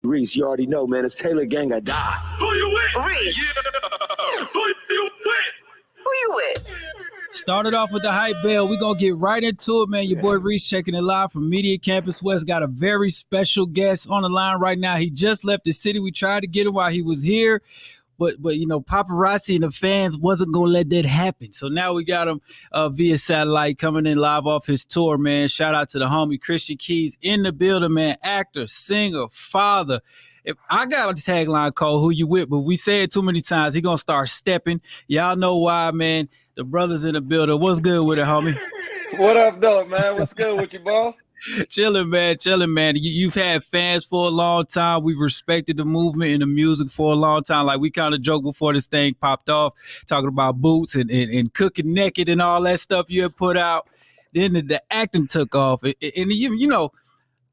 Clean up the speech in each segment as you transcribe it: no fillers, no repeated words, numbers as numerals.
Reece, you already know, man. It's Taylor Gang or Die. Who you with? Reece. Yeah. Who you with? Who you with? Started off with the hype bell. We're going to get right into it, man. Your boy Reece checking it live from Media Campus West. Got a very special guest on the line right now. He just left the city. We tried to get him while he was here. But you know, paparazzi and the fans wasn't going to let that happen. So now we got him via satellite coming in live off his tour, man. Shout out to the homie Christian Keys in the building, man. Actor, singer, father. If I got a tagline called Who You With, but we say it too many times, he going to start stepping. Y'all know why, man. The brothers in the building. What's good with it, homie? What up, though, man? What's good with you, boss? Chilling, man. You've had fans for a long time. We've respected the movement and the music for a long time. Like, we kind of joked before this thing popped off, talking about Boots and Cooking Naked and all that stuff you had put out. Then the acting took off. And you know,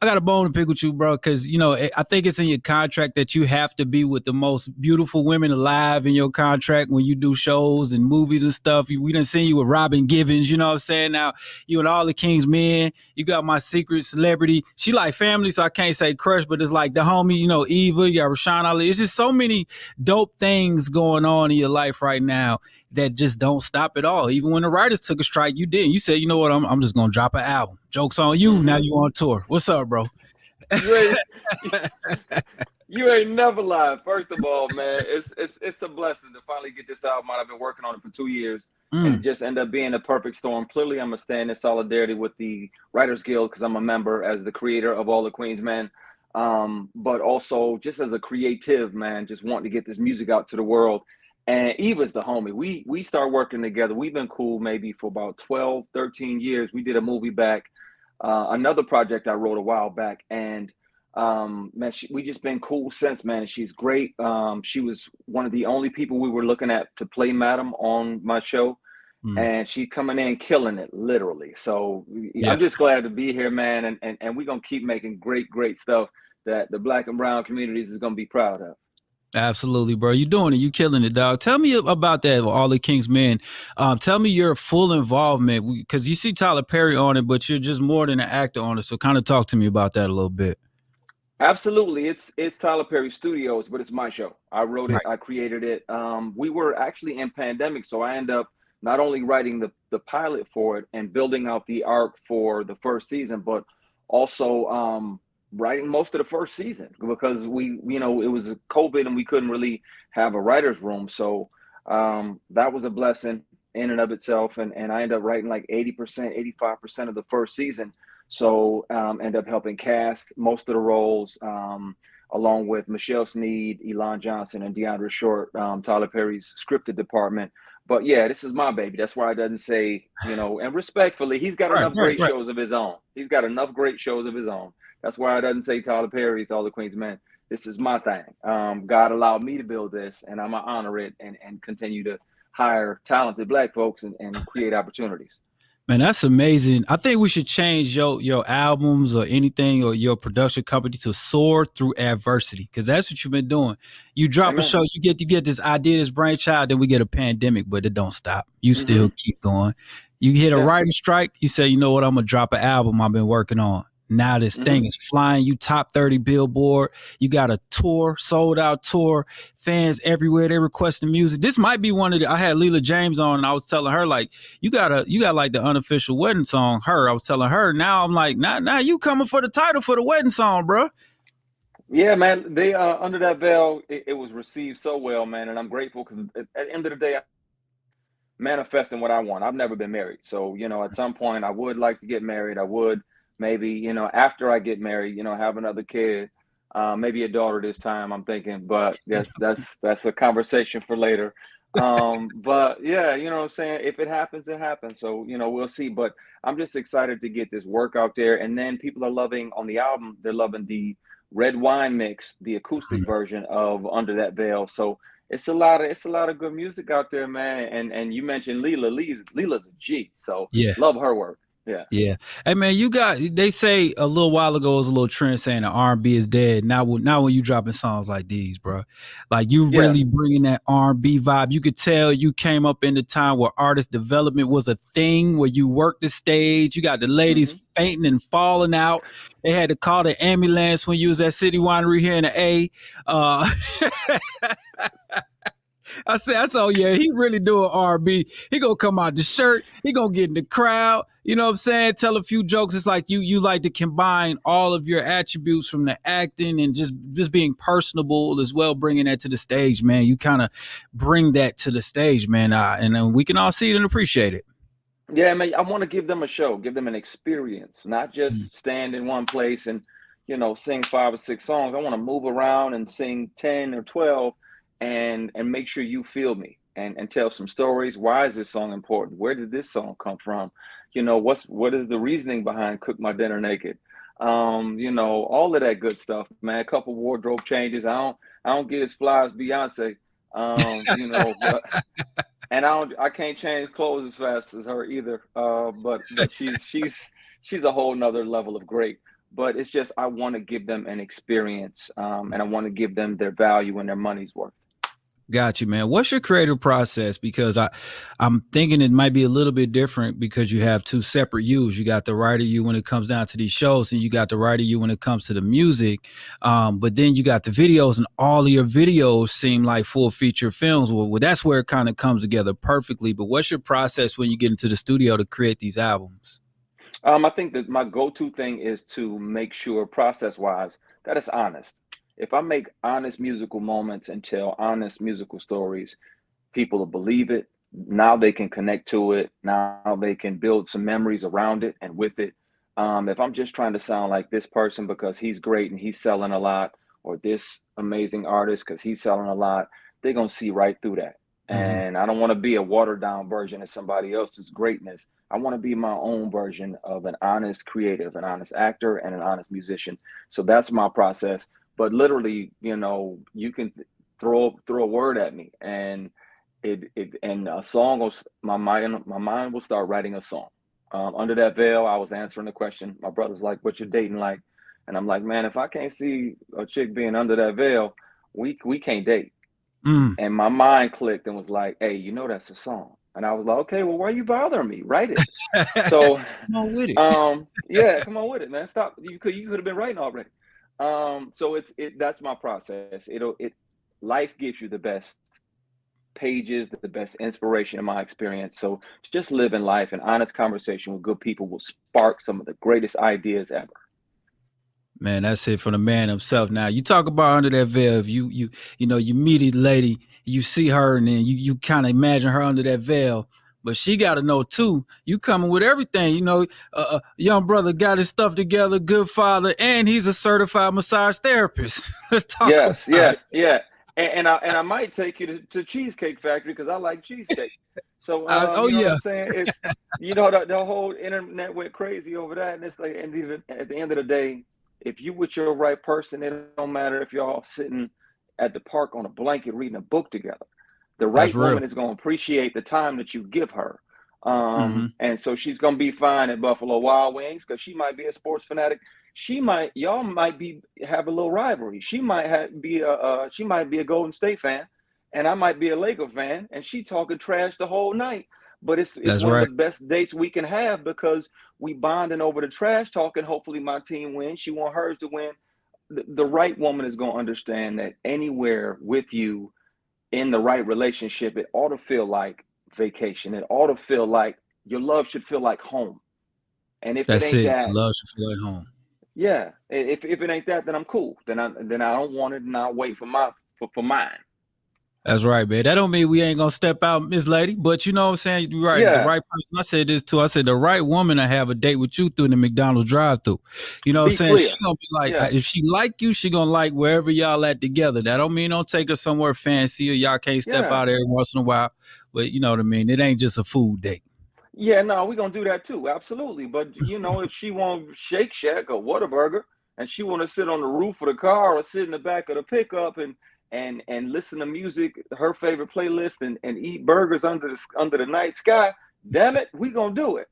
I got a bone to pick with you, bro, because, you know, I think it's in your contract that you have to be with the most beautiful women alive in your contract when you do shows and movies and stuff. We done seen you with Robin Givens, you know what I'm saying? Now, you and all the King's Men. You got my secret celebrity. She like family, so I can't say crush, but it's like the homie, you know, Eva, you got Rashawn Ali. It's just so many dope things going on in your life right now that just don't stop at all. Even when the writers took a strike, you didn't. You said, you know what, I'm just going to drop an album. Joke's on you. Now you on tour. What's up, bro? You ain't never lied. First of all, man, it's a blessing to finally get this album out. I've been working on it for 2 years and it just ended up being a perfect storm. Clearly, I'm going to stand in solidarity with the Writers Guild because I'm a member as the creator of All the Queen's Men. But also just as a creative, man, just wanting to get this music out to the world. And Eva's the homie. We started working together. We've been cool maybe for about 12, 13 years. We did a movie back, another project I wrote a while back. And man, we just been cool since, man. She's great. She was one of the only people we were looking at to play Madam on my show. And she coming in killing it, literally. So yeah. I'm just glad to be here, man. And we're going to keep making great stuff that the Black and brown communities is going to be proud of. Absolutely, bro. You doing it. You killing it, dog. Tell me about that, All the King's Men. Tell me your full involvement, because you see Tyler Perry on it, but you're just more than an actor on it. So kind of talk to me about that a little bit. Absolutely. It's Tyler Perry Studios, but it's my show. I wrote it. I created it. We were actually in pandemic, so I ended up not only writing the pilot for it and building out the arc for the first season, but also writing most of the first season because it was COVID and we couldn't really have a writer's room. So that was a blessing in and of itself. And I ended up writing like 80%, 85% of the first season. So ended up helping cast most of the roles along with Michelle Sneed, Elon Johnson, and DeAndre Short, Tyler Perry's scripted department. But yeah, this is my baby. That's why I doesn't say, and respectfully, he's got enough great shows of his own. He's got enough great shows of his own. That's why I doesn't say Tyler Perry, it's All the Queen's Men. This is my thing. God allowed me to build this, and I'm going to honor it and continue to hire talented Black folks and create opportunities. Man, that's amazing. I think we should change your albums or anything or your production company to Soar Through Adversity, because that's what you've been doing. You drop a show, you get this idea, this brainchild, then we get a pandemic, but it don't stop. You still keep going. You hit a writing strike, you say, you know what, I'm going to drop an album I've been working on. Now this thing is flying. You top 30 Billboard. You got a tour, sold out tour. Fans everywhere. They requesting music. This might be one of the. I had Leela James on, and I was telling her like, you got like the unofficial wedding song. I was telling her. Now I'm like, now you coming for the title for the wedding song, bro. Yeah, man. They Under That Veil. It was received so well, man, and I'm grateful because at the end of the day, I'm manifesting what I want. I've never been married, so at some point I would like to get married. I would. Maybe, after I get married, have another kid, maybe a daughter this time, I'm thinking, but that's a conversation for later. But yeah, what I'm saying? If it happens, it happens. So, we'll see, but I'm just excited to get this work out there. And then people are loving on the album. They're loving the red wine mix, the acoustic version of Under That Veil. So it's a lot of good music out there, man. And you mentioned Leela. Leela's a G. So love her work. Yeah. Yeah. Hey man, they say a little while ago it was a little trend saying that R&B is dead. Now when you dropping songs like these, bro, like you Yeah. really bringing that R&B vibe. You could tell you came up in the time where artist development was a thing, where you worked the stage. You got the ladies fainting and falling out. They had to call the ambulance when you was at City Winery here in the A. I saw, yeah, he really doing R&B. He gonna come out the shirt. He gonna get in the crowd. You know what I'm saying? Tell a few jokes. It's like you like to combine all of your attributes from the acting and just being personable as well, bringing that to the stage, man. You kind of bring that to the stage, man, and we can all see it and appreciate it. Yeah, man, I want to give them a show, give them an experience, not just stand in one place and, sing 5 or 6 songs. I want to move around and sing 10 or 12 and make sure you feel me and tell some stories. Why is this song important? Where did this song come from? What is the reasoning behind Cook My Dinner Naked? All of that good stuff, man. A couple wardrobe changes. I don't get as fly as Beyonce. But, and I can't change clothes as fast as her either. But she's a whole nother level of great. But it's just, I want to give them an experience, and I want to give them their value and their money's worth. Got you, man. What's your creative process? Because I'm thinking it might be a little bit different because you have two separate yous. You got the writer you when it comes down to these shows, and you got the writer you when it comes to the music. But then you got the videos, and all of your videos seem like full feature films. Well, that's where it kind of comes together perfectly. But what's your process when you get into the studio to create these albums? I think that my go-to thing is to make sure, process-wise, that it's honest. If I make honest musical moments and tell honest musical stories, people will believe it. Now they can connect to it. Now they can build some memories around it and with it. If I'm just trying to sound like this person because he's great and he's selling a lot, or this amazing artist because he's selling a lot, they're going to see right through that. And I don't want to be a watered down version of somebody else's greatness. I want to be my own version of an honest creative, an honest actor, and an honest musician. So that's my process. But literally, you can throw a word at me, and a song will, my mind will start writing a song. Under That Veil, I was answering the question. My brother's like, "What's your dating like?" And I'm like, "Man, if I can't see a chick being under that veil, we can't date." And my mind clicked and was like, "Hey, that's a song." And I was like, "Okay, well, why are you bothering me? Write it." So, come on with it. Yeah, come on with it, man. Stop. You could have been writing already. So that's my process. Life gives you the best pages, the best inspiration in my experience. So just living life and honest conversation with good people will spark some of the greatest ideas ever. Man, that's it from the man himself. Now you talk about Under That Veil. If you meet a lady, you see her, and then you kind of imagine her under that veil. But she got to know too. You coming with everything, young brother got his stuff together, good father, and he's a certified massage therapist. Let's talk. Yes, yeah. And I might take you to Cheesecake Factory because I like cheesecake. So what I'm saying? It's the whole internet went crazy over that, and it's like, and even at the end of the day, if you with your right person, it don't matter if y'all sitting at the park on a blanket reading a book together. The right woman is going to appreciate the time that you give her. And so she's going to be fine at Buffalo Wild Wings because she might be a sports fanatic. Y'all might have a little rivalry. She might be a Golden State fan, and I might be a Laker fan, and she talking trash the whole night. But it's one of the best dates we can have because we bonding over the trash talking. Hopefully my team wins. She wants hers to win. The right woman is going to understand that anywhere with you in the right relationship, it ought to feel like vacation. It ought to feel like your love should feel like home. And if it ain't that, love should feel like home. Yeah. If it ain't that, then I'm cool. Then I don't want it, and I'll wait for mine. That's right, man. That don't mean we ain't gonna step out, Miss Lady. But you know what I'm saying? You're right. Yeah. The right person. I said this too. I said the right woman to have a date with you through the McDonald's drive-through. You know what I'm saying? Clear. She gonna be like, if she like you, she gonna like wherever y'all at together. That don't mean don't take her somewhere fancy or y'all can't step out every once in a while. But you know what I mean? It ain't just a food date. Yeah, no, we're gonna do that too, absolutely. But if she want Shake Shack or Whataburger and she want to sit on the roof of the car or sit in the back of the pickup and listen to music, her favorite playlist, and eat burgers under the night sky, damn it, we gonna do it.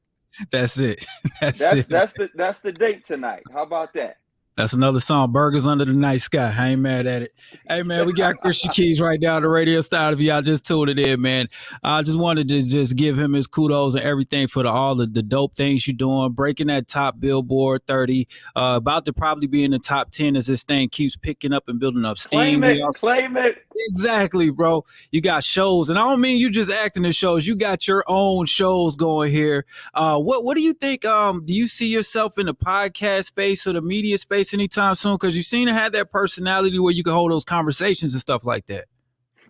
That's it. That's it. That's the date tonight. How about that? That's another song, Burgers Under the Night Sky. I ain't mad at it. Hey, man, we got Christian Keys right down the radio style. If y'all just tuned it in, man, I just wanted to just give him his kudos and everything for all the dope things you're doing, breaking that top Billboard 30, about to probably be in the top 10 as this thing keeps picking up and building up steam. Claim it. Exactly, bro. You got shows, and I don't mean you just acting in shows. You got your own shows going here. What do you think? Do you see yourself in the podcast space or the media space anytime soon? Because you seem to have that personality where you can hold those conversations and stuff like that.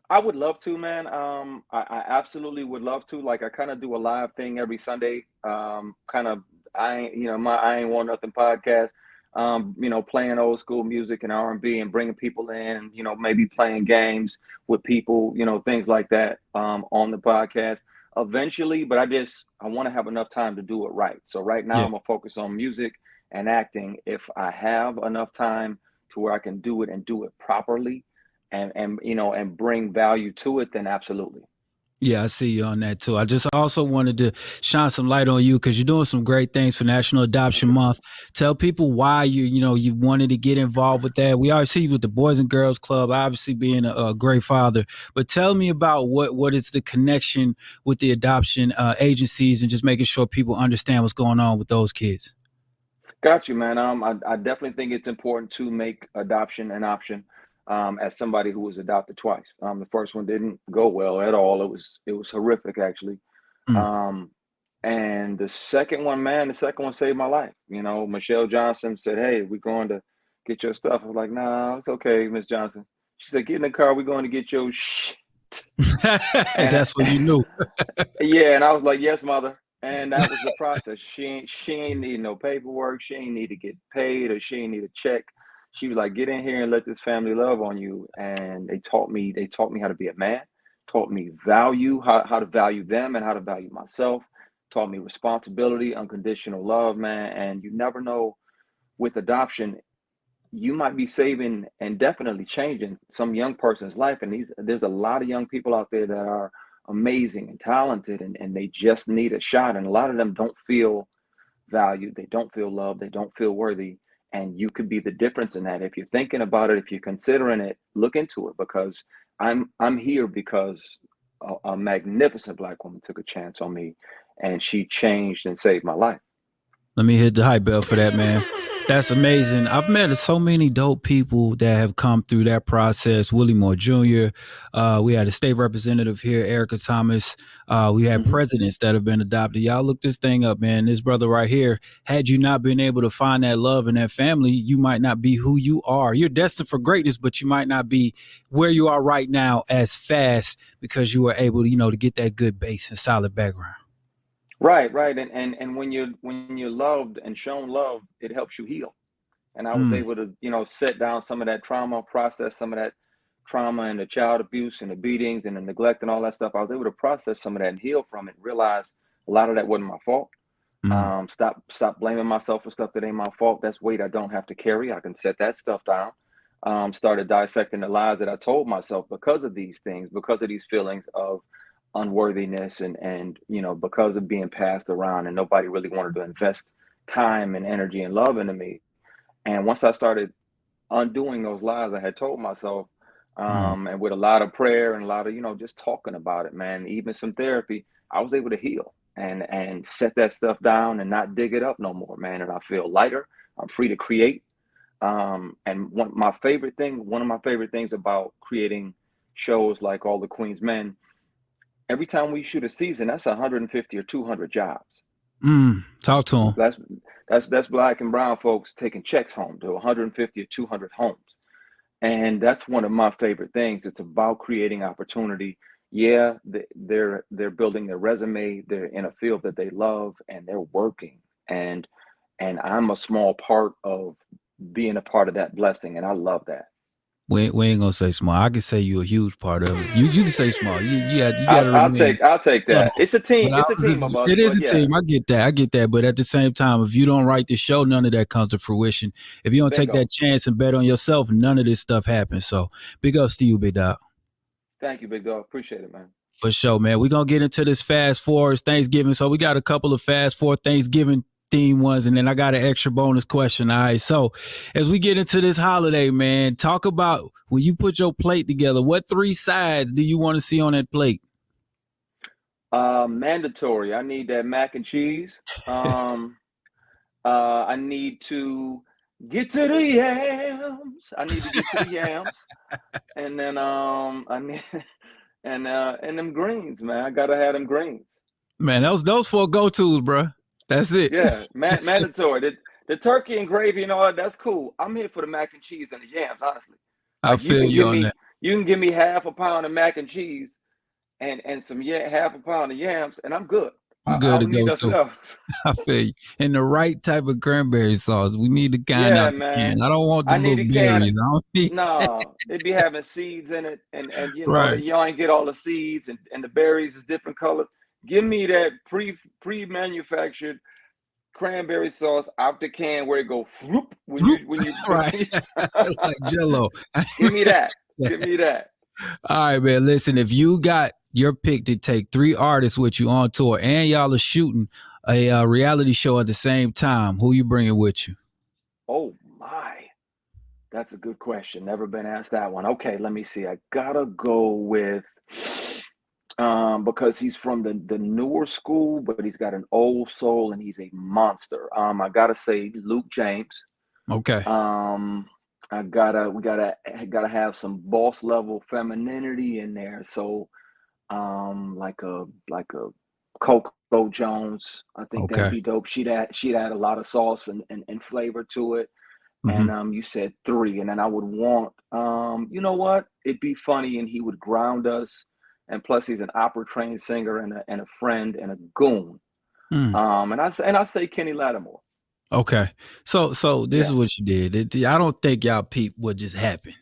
I would love to, man. I absolutely would love to. Like, I kind of do a live thing every Sunday. I ain't want nothing podcast. Playing old school music and R&B and bringing people in, maybe playing games with people, things like that, on the podcast eventually. But I want to have enough time to do it right. So right now I'm gonna focus on music and acting. If I have enough time to where I can do it and do it properly and bring value to it, then absolutely. Yeah, I see you on that too. I just also wanted to shine some light on you because you're doing some great things for National Adoption Month. Tell people why you wanted to get involved with that. We already see you with the Boys and Girls Club, obviously being a great father. But tell me about what is the connection with the adoption agencies and just making sure people understand what's going on with those kids. Got you, man. I definitely think it's important to make adoption an option. As somebody who was adopted twice, the first one didn't go well at all. It was horrific, actually. And the second one saved my life. Michelle Johnson said, "Hey, we're going to get your stuff." I was like, "Nah, it's okay, Miss Johnson." She said, "Get in the car. We're going to get your shit." And that's what you knew. Yeah, and I was like, "Yes, mother." And that was the process. She ain't need no paperwork. She ain't need to get paid, or she ain't need a check. She was like, "Get in here and let this family love on you." And they taught me how to be a man, taught me how to value them and how to value myself, taught me responsibility, unconditional love, man. And you never know, with adoption, you might be saving and definitely changing some young person's life. And there's a lot of young people out there that are amazing and talented, and they just need a shot. And a lot of them don't feel valued. They don't feel loved. They don't feel worthy. And you could be the difference in that. If you're thinking about it, if you're considering it, look into it, because I'm here because a magnificent Black woman took a chance on me, and she changed and saved my life. Let me hit the hype bell for that, man. That's amazing. I've met so many dope people that have come through that process. Willie Moore Jr. We had a state representative here, Erica Thomas. We had presidents that have been adopted. Y'all look this thing up, man. This brother right here, had you not been able to find that love in that family, you might not be who you are. You're destined for greatness, but you might not be where you are right now as fast because you were able to, to get that good base and solid background. Right. And when you're loved and shown love, it helps you heal. And I was able to, set down some of that trauma, process some of that trauma and the child abuse and the beatings and the neglect and all that stuff. I was able to process some of that and heal from it, realize a lot of that wasn't my fault. Stop blaming myself for stuff that ain't my fault. That's weight I don't have to carry. I can set that stuff down. Started dissecting the lies that I told myself because of these things, because of these feelings of unworthiness and because of being passed around and nobody really wanted to invest time and energy and love into me. And once I started undoing those lies I had told myself, and with a lot of prayer and a lot of just talking about it, man, even some therapy, I was able to heal and set that stuff down and not dig it up no more, man. And I feel lighter. I'm free to create. And one of my favorite things about creating shows like All the Queen's Men, every time we shoot a season, that's 150 or 200 jobs. Talk to them. That's Black and brown folks taking checks home to 150 or 200 homes. And that's one of my favorite things. It's about creating opportunity. Yeah, they're building their resume. They're in a field that they love and they're working. And I'm a small part of being a part of that blessing. And I love that. We ain't gonna say small. I can say you're a huge part of it. You can say small. You gotta I'll take that. It's a team. It's a team. It is a team. I get that. But at the same time, if you don't write the show, none of that comes to fruition. If you don't take that chance and bet on yourself, none of this stuff happens. So big ups to you, big dog. Thank you, big dog. Appreciate it, man. For sure, man. We're going to get into this fast forward. It's Thanksgiving, so we got a couple of fast forward Thanksgiving theme ones, and then I got an extra bonus question. All right, so as we get into this holiday, man, talk about when you put your plate together, what 3 sides do you want to see on that plate? Mandatory. I need that mac and cheese. I need to get to the yams. I need to get to the yams. And then I need and them greens, man. I gotta have them greens. Man, those 4 go-tos, bro. That's it. Yeah, mandatory. The turkey and gravy and all that, that's cool. I'm here for the mac and cheese and the yams, honestly. I feel you on that. You can give me half a pound of mac and cheese and some half a pound of yams, and I'm good. I'm good to go too. I feel you. And the right type of cranberry sauce. We need the kind out the can. I don't want the little berries. They be having seeds in it, and you know you ain't get all the seeds and the berries is different colors. Give me that pre-manufactured cranberry sauce out the can where it go whoop, when you right like Jello. Give me that. Give me that. All right, man. Listen, if you got your pick to take 3 artists with you on tour and y'all are shooting a reality show at the same time, who you bringing with you? Oh my, that's a good question. Never been asked that one. Okay, let me see. I gotta go with because he's from the newer school, but he's got an old soul and he's a monster. I gotta say Luke James. Okay. We gotta have some boss level femininity in there. So like a Coco Jones, I think that'd be dope. She'd add a lot of sauce and flavor to it. Mm-hmm. And you said 3, and then I would want you know what? It'd be funny, and he would ground us. And plus, he's an opera trained singer and a friend and a goon. And I say Kenny Lattimore. Okay, so this is what you did. I don't think y'all peep what just happened.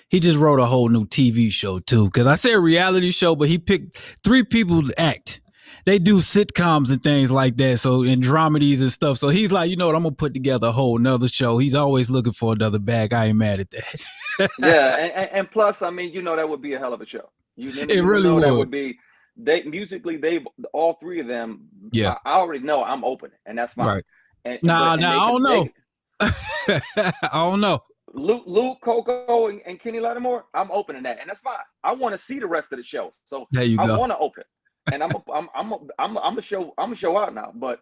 He just wrote a whole new TV show too. Because I said reality show, but he picked 3 people to act. They do sitcoms and things like that. So in dramedies and stuff. So he's like, you know what? I'm gonna put together a whole nother show. He's always looking for another bag. I ain't mad at that. Yeah, and plus, I mean, that would be a hell of a show. It really would. That would be. Musically, all 3 of them. Yeah, I already know I'm open, and that's fine. Right. I don't know. I don't know. Luke, Coco, and Kenny Lattimore, I'm open to that, and that's fine. I want to see the rest of the show, so there you go. I want to open, and I'm a show out now. But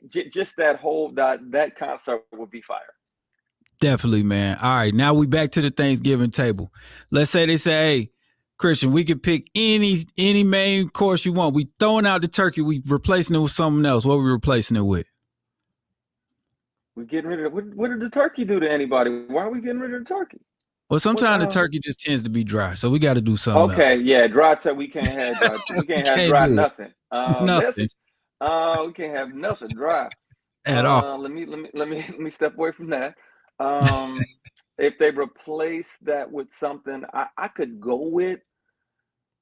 just that whole that concert would be fire. Definitely, man. All right, now we back to the Thanksgiving table. Let's say they say, hey, Christian, we could pick any main course you want. We throwing out the turkey, we replacing it with something else. What are we replacing it with? We're getting rid of it. What did the turkey do to anybody? Why are we getting rid of the turkey? Well, sometimes the turkey just tends to be dry, so we got to do something else. Okay, yeah, dry turkey. We can't have dry. We can't have dry nothing. Nothing. We can't have nothing dry at all. Let me step away from that. If they replace that with something, I could go with.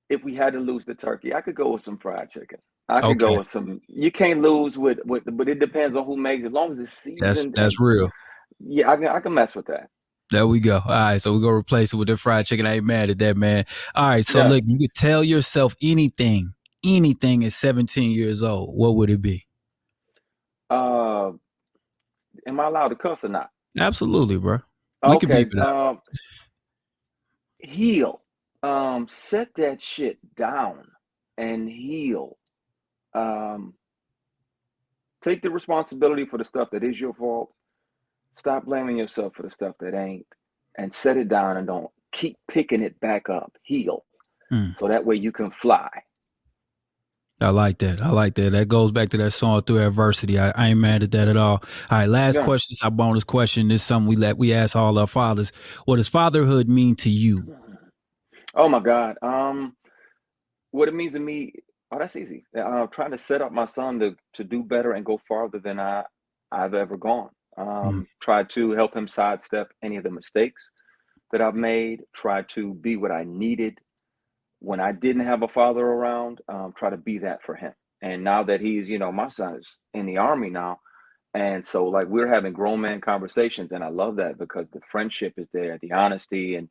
If we had to lose the turkey, I could go with some fried chicken. I could go with some. You can't lose with, but it depends on who makes it. As long as it's seasoned. That's real. Yeah, I can mess with that. There we go. All right, so we're going to replace it with the fried chicken. I ain't mad at that, man. All right, so look, you could tell yourself anything at 17 years old. What would it be? Am I allowed to cuss or not? Absolutely, bro. We can beep it out. Heal. Set that shit down and heal. Take the responsibility for the stuff that is your fault. Stop blaming yourself for the stuff that ain't, and set it down and don't keep picking it back up. Heal. So that way you can fly. I like that. That goes back to that song Through Adversity. I ain't mad at that at all. All right, last question. It's our bonus question. This is something we ask all our fathers. What does fatherhood mean to you? Oh my God. What it means to me, that's easy. Trying to set up my son to do better and go farther than I've ever gone. Try to help him sidestep any of the mistakes that I've made. Try to be what I needed when I didn't have a father around. Try to be that for him. And now that he's, my son is in the Army now. And so we're having grown man conversations, and I love that because the friendship is there, the honesty, and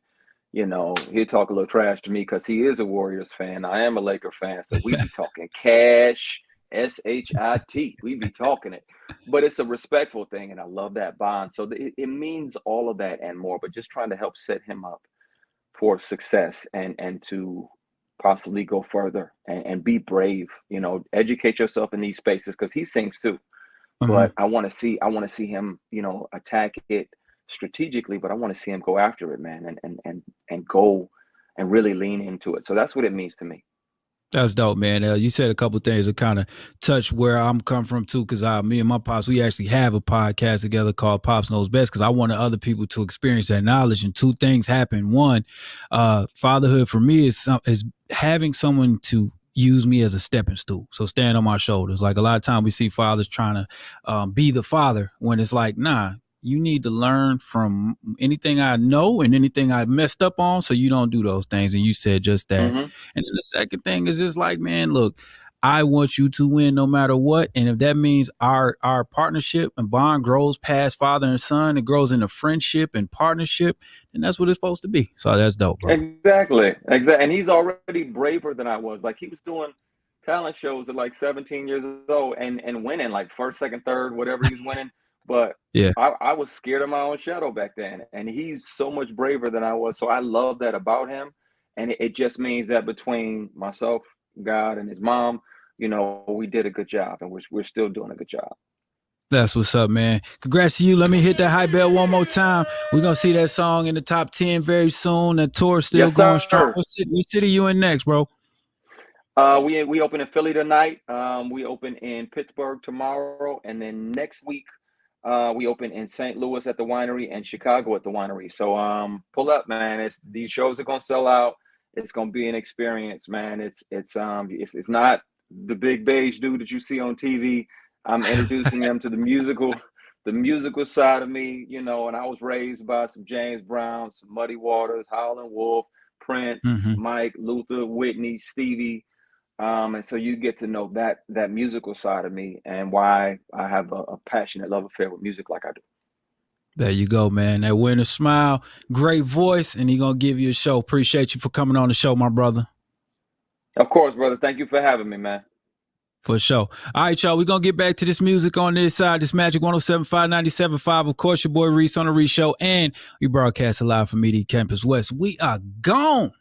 you know, he'll talk a little trash to me because he is a Warriors fan. I am a Laker fan, so we be talking cash, SHIT. We be talking it, but it's a respectful thing, and I love that bond. So it means all of that and more. But just trying to help set him up for success and to possibly go further and be brave. You know, educate yourself in these spaces because he sings too. But I want to see him, you know, attack it strategically, but I want to see him go after it, man, and go and really lean into it. So that's what it means to me. That's dope, man. You said a couple of things that kind of touch where I'm coming from too, because me and my pops, we actually have a podcast together called Pops Knows Best, because I wanted other people to experience that knowledge. And two things happen. One, fatherhood for me is having someone to use me as a stepping stool. So stand on my shoulders. Like a lot of times we see fathers trying to be the father when it's like, nah, you need to learn from anything I know and anything I messed up on, so you don't do those things. And you said just that. And then the second thing is just like, man, look, I want you to win no matter what. And if that means our partnership and bond grows past father and son, it grows into friendship and partnership, and that's what it's supposed to be. So that's dope, bro. Exactly. And he's already braver than I was. Like, he was doing talent shows at like 17 years old and winning like first, second, third, whatever he's winning. But yeah, I was scared of my own shadow back then, and he's so much braver than I was. So I love that about him, and it just means that between myself, God, and his mom, you know, we did a good job, and we're still doing a good job. That's what's up, man. Congrats to you. Let me hit that high bell one more time. We're gonna see that song in the top 10 very soon. That tour still going strong. What city you in next, bro? We open in Philly tonight. We open in Pittsburgh tomorrow, and then next week. We open in St. Louis at the winery and Chicago at the winery. So pull up, man. These shows are gonna sell out. It's gonna be an experience, man. It's not the big beige dude that you see on TV. I'm introducing them to the musical side of me, you know. And I was raised by some James Brown, some Muddy Waters, Howlin' Wolf, Prince, Mike, Luther, Whitney, Stevie. And so you get to know that musical side of me and why I have a passionate love affair with music like I do. There you go, man. That winner smile, great voice, and he's going to give you a show. Appreciate you for coming on the show, my brother. Of course, brother. Thank you for having me, man. For sure. All right, y'all. We're going to get back to this music on this side. This Majic 107.5, 97.5. Of course, your boy Reec on the Reec Show. And we broadcast live from Media Campus West. We are gone.